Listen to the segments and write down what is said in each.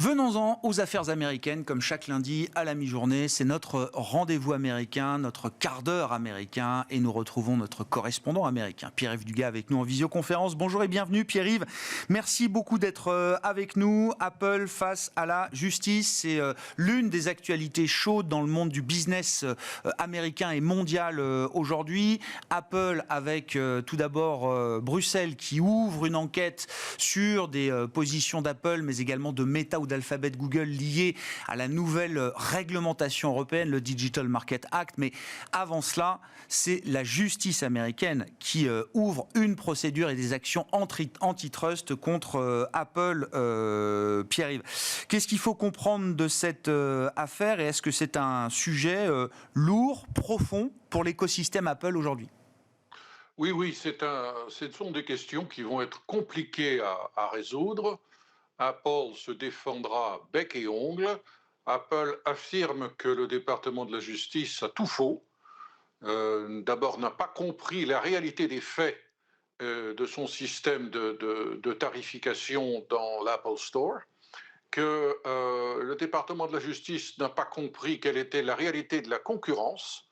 Venons-en aux affaires américaines, comme chaque lundi à la mi-journée. C'est notre rendez-vous américain, notre quart d'heure américain, et nous retrouvons notre correspondant américain, Pierre-Yves Dugas, avec nous en visioconférence. Bonjour et bienvenue, Pierre-Yves. Merci beaucoup d'être avec nous. Apple face à la justice, c'est l'une des actualités chaudes dans le monde du business américain et mondial aujourd'hui. Apple avec tout d'abord Bruxelles qui ouvre une enquête sur des positions d'Apple, mais également de Meta ou d'Alphabet Google liées à la nouvelle réglementation européenne, le Digital Market Act. Mais avant cela, c'est la justice américaine qui ouvre une procédure et des actions antitrust contre Apple. Pierre-Yves, qu'est-ce qu'il faut comprendre de cette affaire et est-ce que c'est un sujet lourd, profond pour l'écosystème Apple aujourd'hui ? Oui, ce sont des questions qui vont être compliquées à résoudre. Apple se défendra bec et ongle. Apple affirme que le département de la justice a tout faux. D'abord, n'a pas compris la réalité des faits de son système de tarification dans l'Apple Store, que le département de la justice n'a pas compris quelle était la réalité de la concurrence,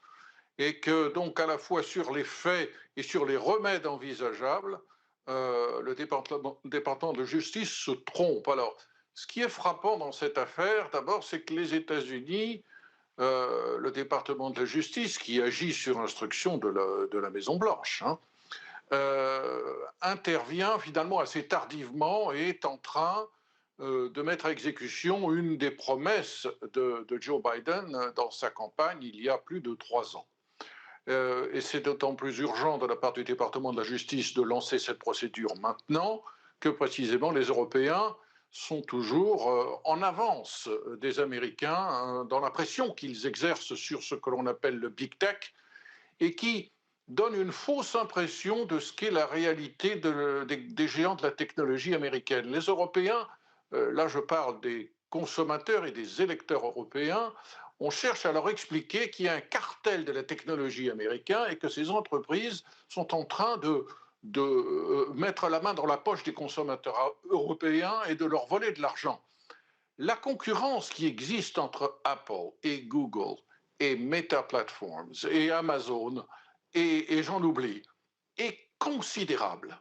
et que donc à la fois sur les faits et sur les remèdes envisageables, le département de justice se trompe. Alors, ce qui est frappant dans cette affaire, d'abord, c'est que les États-Unis, le département de la justice, qui agit sur instruction de la Maison-Blanche, intervient finalement assez tardivement et est en train de mettre à exécution une des promesses de Joe Biden dans sa campagne il y a plus de 3 ans. Et c'est d'autant plus urgent de la part du département de la justice de lancer cette procédure maintenant que précisément les Européens sont toujours en avance des Américains dans la pression qu'ils exercent sur ce que l'on appelle le big tech et qui donne une fausse impression de ce qu'est la réalité des géants de la technologie américaine. Les Européens, là je parle des consommateurs et des électeurs européens, on cherche à leur expliquer qu'il y a un cartel de la technologie américain et que ces entreprises sont en train de mettre la main dans la poche des consommateurs européens et de leur voler de l'argent. La concurrence qui existe entre Apple et Google et Meta Platforms et Amazon et j'en oublie est considérable.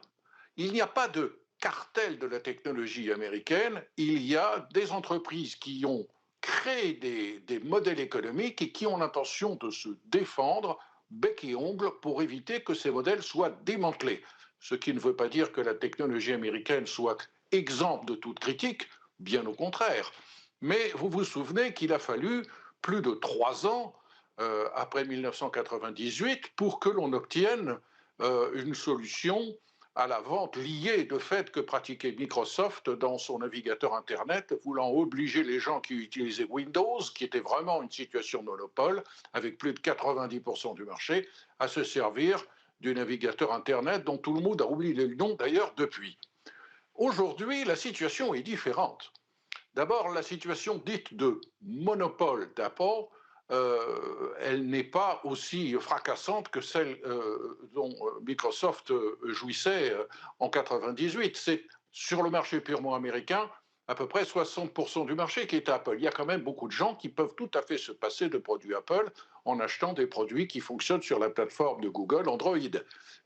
Il n'y a pas de cartel de la technologie américaine, il y a des entreprises qui ont créé des modèles économiques et qui ont l'intention de se défendre bec et ongle pour éviter que ces modèles soient démantelés. Ce qui ne veut pas dire que la technologie américaine soit exempte de toute critique, bien au contraire. Mais vous vous souvenez qu'il a fallu plus de 3 ans après 1998 pour que l'on obtienne une solution à la vente liée de fait que pratiquait Microsoft dans son navigateur Internet, voulant obliger les gens qui utilisaient Windows, qui était vraiment une situation de monopole, avec plus de 90% du marché, à se servir du navigateur Internet dont tout le monde a oublié le nom d'ailleurs depuis. Aujourd'hui, la situation est différente. D'abord, la situation dite de monopole d'Apple, elle n'est pas aussi fracassante que celle dont Microsoft jouissait en 98. C'est sur le marché purement américain, à peu près 60% du marché qui est Apple. Il y a quand même beaucoup de gens qui peuvent tout à fait se passer de produits Apple en achetant des produits qui fonctionnent sur la plateforme de Google Android.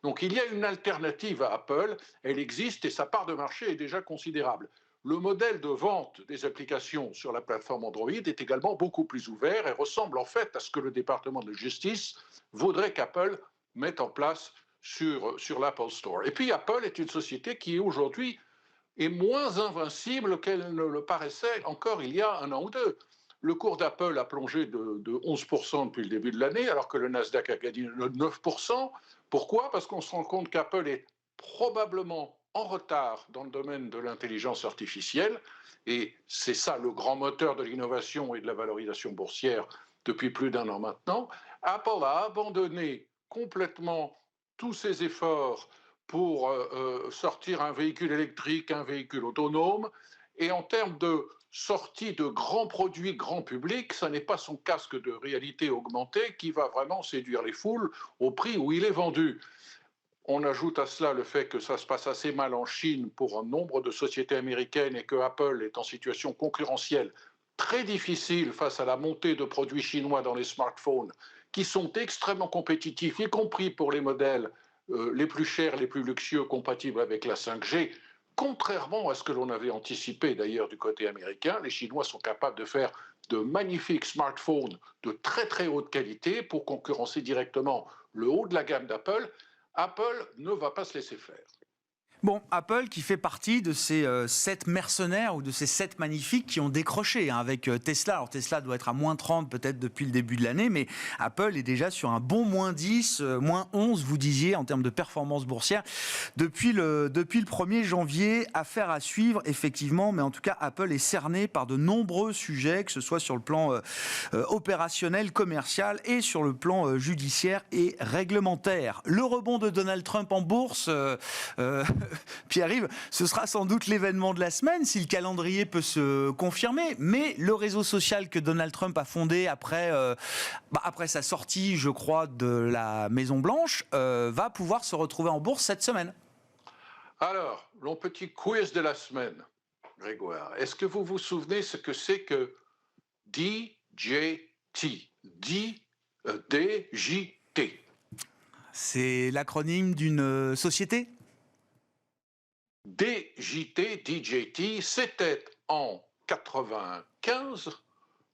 Donc il y a une alternative à Apple, elle existe et sa part de marché est déjà considérable. Le modèle de vente des applications sur la plateforme Android est également beaucoup plus ouvert et ressemble en fait à ce que le département de justice voudrait qu'Apple mette en place sur l'Apple Store. Et puis Apple est une société qui aujourd'hui est moins invincible qu'elle ne le paraissait encore il y a 1 an ou 2. Le cours d'Apple a plongé de 11% depuis le début de l'année, alors que le Nasdaq a gagné 9%. Pourquoi ? Parce qu'on se rend compte qu'Apple est probablement en retard dans le domaine de l'intelligence artificielle, et c'est ça le grand moteur de l'innovation et de la valorisation boursière depuis plus d'1 an maintenant. Apple a abandonné complètement tous ses efforts pour sortir un véhicule électrique, un véhicule autonome, et en termes de sortie de grands produits grand public, ce n'est pas son casque de réalité augmentée qui va vraiment séduire les foules au prix où il est vendu. On ajoute à cela le fait que ça se passe assez mal en Chine pour un nombre de sociétés américaines et que Apple est en situation concurrentielle très difficile face à la montée de produits chinois dans les smartphones qui sont extrêmement compétitifs, y compris pour les modèles les plus chers, les plus luxueux, compatibles avec la 5G. Contrairement à ce que l'on avait anticipé d'ailleurs du côté américain, les Chinois sont capables de faire de magnifiques smartphones de très très haute qualité pour concurrencer directement le haut de la gamme d'Apple. Apple ne va pas se laisser faire. Bon, Apple qui fait partie de ces 7 mercenaires ou de ces 7 magnifiques qui ont décroché avec Tesla. Alors Tesla doit être à moins 30 peut-être depuis le début de l'année, mais Apple est déjà sur un bon moins 10, moins 11, vous disiez, en termes de performance boursière. Depuis le 1er janvier, affaire à suivre, effectivement, mais en tout cas, Apple est cerné par de nombreux sujets, que ce soit sur le plan opérationnel, commercial et sur le plan judiciaire et réglementaire. Le rebond de Donald Trump en bourse... Pierre-Yves, ce sera sans doute l'événement de la semaine si le calendrier peut se confirmer, mais le réseau social que Donald Trump a fondé après sa sortie, je crois, de la Maison-Blanche, va pouvoir se retrouver en bourse cette semaine. Alors, mon petit quiz de la semaine, Grégoire, est-ce que vous vous souvenez ce que c'est que DJT? DJT. C'est l'acronyme d'une société ? DJT, c'était en 95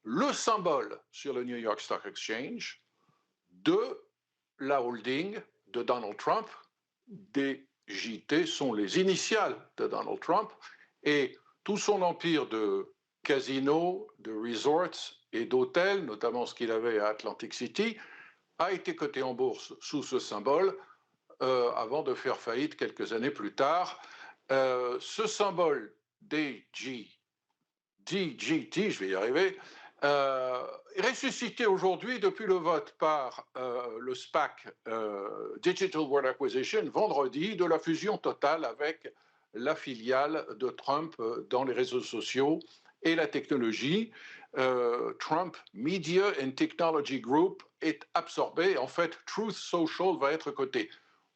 le symbole sur le New York Stock Exchange de la holding de Donald Trump. DJT sont les initiales de Donald Trump et tout son empire de casinos, de resorts et d'hôtels, notamment ce qu'il avait à Atlantic City, a été coté en bourse sous ce symbole avant de faire faillite quelques années plus tard. Ce symbole DJT, je vais y arriver, est ressuscité aujourd'hui depuis le vote par le SPAC Digital World Acquisition vendredi de la fusion totale avec la filiale de Trump dans les réseaux sociaux et la technologie. Trump Media and Technology Group est absorbé. En fait, Truth Social va être coté.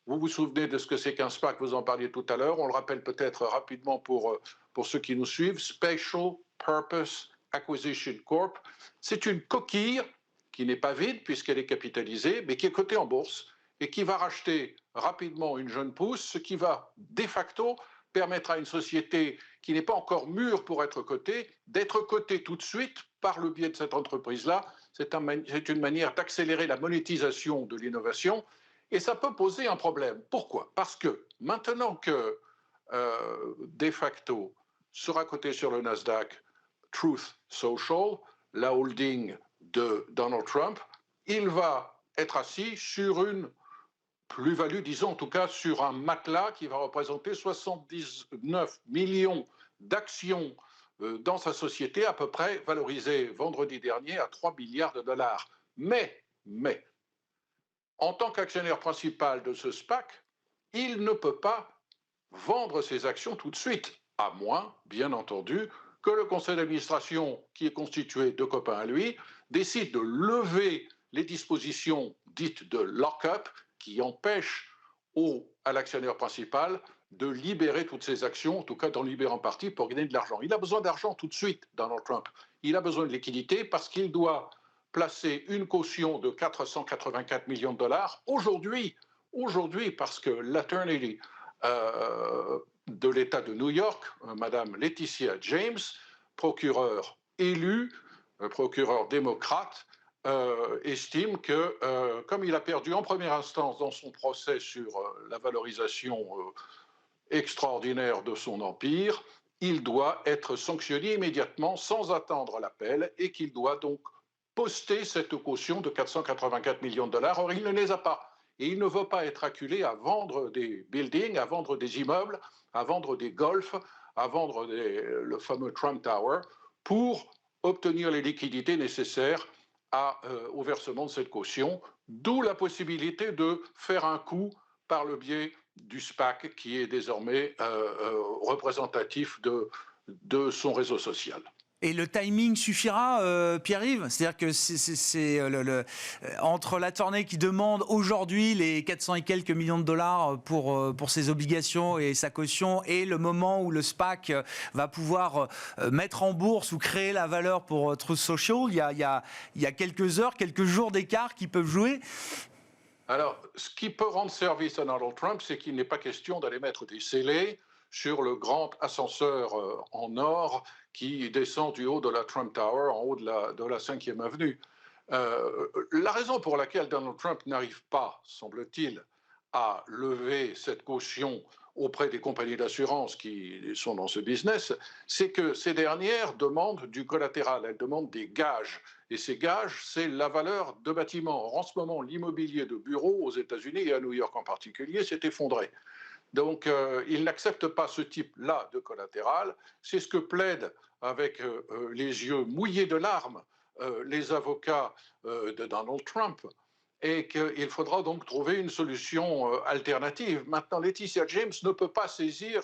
Vous vous souvenez de ce que c'est qu'un SPAC, vous en parliez tout à l'heure. On le rappelle peut-être rapidement pour ceux qui nous suivent. Special Purpose Acquisition Corp. C'est une coquille qui n'est pas vide puisqu'elle est capitalisée, mais qui est cotée en bourse et qui va racheter rapidement une jeune pousse, ce qui va de facto permettre à une société qui n'est pas encore mûre pour être cotée, d'être cotée tout de suite par le biais de cette entreprise-là. C'est une manière d'accélérer la monétisation de l'innovation. Et ça peut poser un problème. Pourquoi? Parce que maintenant que de facto sera coté sur le Nasdaq Truth Social, la holding de Donald Trump, il va être assis sur une plus-value, disons en tout cas sur un matelas qui va représenter 79 millions d'actions dans sa société, à peu près valorisées vendredi dernier à 3 milliards de dollars. Mais, en tant qu'actionnaire principal de ce SPAC, il ne peut pas vendre ses actions tout de suite, à moins, bien entendu, que le conseil d'administration, qui est constitué de copains à lui, décide de lever les dispositions dites de lock-up qui empêchent à l'actionnaire principal de libérer toutes ses actions, en tout cas d'en libérer en partie pour gagner de l'argent. Il a besoin d'argent tout de suite, Donald Trump. Il a besoin de liquidité parce qu'il doit placer une caution de 484 millions de dollars aujourd'hui, parce que l'attorney de l'État de New York, Madame Laetitia James, procureur élu, procureur démocrate, estime que, comme il a perdu en première instance dans son procès sur la valorisation extraordinaire de son empire, il doit être sanctionné immédiatement sans attendre l'appel et qu'il doit donc poster cette caution de 484 millions de dollars. Or, il ne les a pas. Et il ne veut pas être acculé à vendre des buildings, à vendre des immeubles, à vendre des golfs, à vendre le fameux Trump Tower pour obtenir les liquidités nécessaires au versement de cette caution, d'où la possibilité de faire un coup par le biais du SPAC qui est désormais représentatif de son réseau social. Et le timing suffira, Pierre-Yves? C'est-à-dire que entre la tournée qui demande aujourd'hui les 400 et quelques millions de dollars pour ses obligations et sa caution, et le moment où le SPAC va pouvoir mettre en bourse ou créer la valeur pour Truth Social, il y a quelques heures, quelques jours d'écart qui peuvent jouer. Alors, ce qui peut rendre service à Donald Trump, c'est qu'il n'est pas question d'aller mettre des scellés sur le grand ascenseur en or qui descend du haut de la Trump Tower, en haut de la 5e avenue. La raison pour laquelle Donald Trump n'arrive pas, semble-t-il, à lever cette caution auprès des compagnies d'assurance qui sont dans ce business, c'est que ces dernières demandent du collatéral, elles demandent des gages. Et ces gages, c'est la valeur de bâtiments. Or, en ce moment, l'immobilier de bureaux aux États-Unis et à New York en particulier s'est effondré. Donc, il n'accepte pas ce type-là de collatéral. C'est ce que plaident avec les yeux mouillés de larmes les avocats de Donald Trump, et qu'il faudra donc trouver une solution alternative. Maintenant, Laetitia James ne peut pas saisir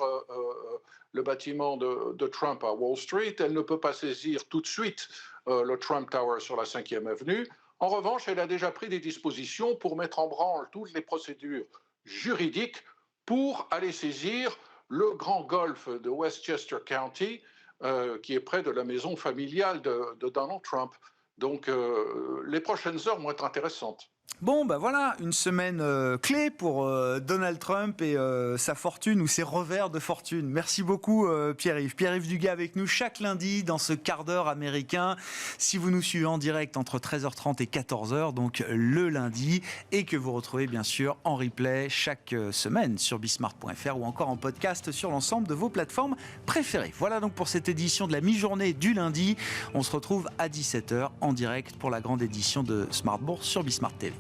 le bâtiment de Trump à Wall Street, elle ne peut pas saisir tout de suite le Trump Tower sur la 5e avenue. En revanche, elle a déjà pris des dispositions pour mettre en branle toutes les procédures juridiques pour aller saisir le grand golfe de Westchester County, qui est près de la maison familiale de Donald Trump. Donc, les prochaines heures vont être intéressantes. Bon, ben voilà, une semaine clé pour Donald Trump et sa fortune ou ses revers de fortune. Merci beaucoup Pierre-Yves. Pierre-Yves Dugas avec nous chaque lundi dans ce quart d'heure américain. Si vous nous suivez en direct entre 13h30 et 14h, donc le lundi, et que vous retrouvez bien sûr en replay chaque semaine sur bismart.fr ou encore en podcast sur l'ensemble de vos plateformes préférées. Voilà donc pour cette édition de la mi-journée du lundi. On se retrouve à 17h en direct pour la grande édition de Smart Bourse sur Bismart TV.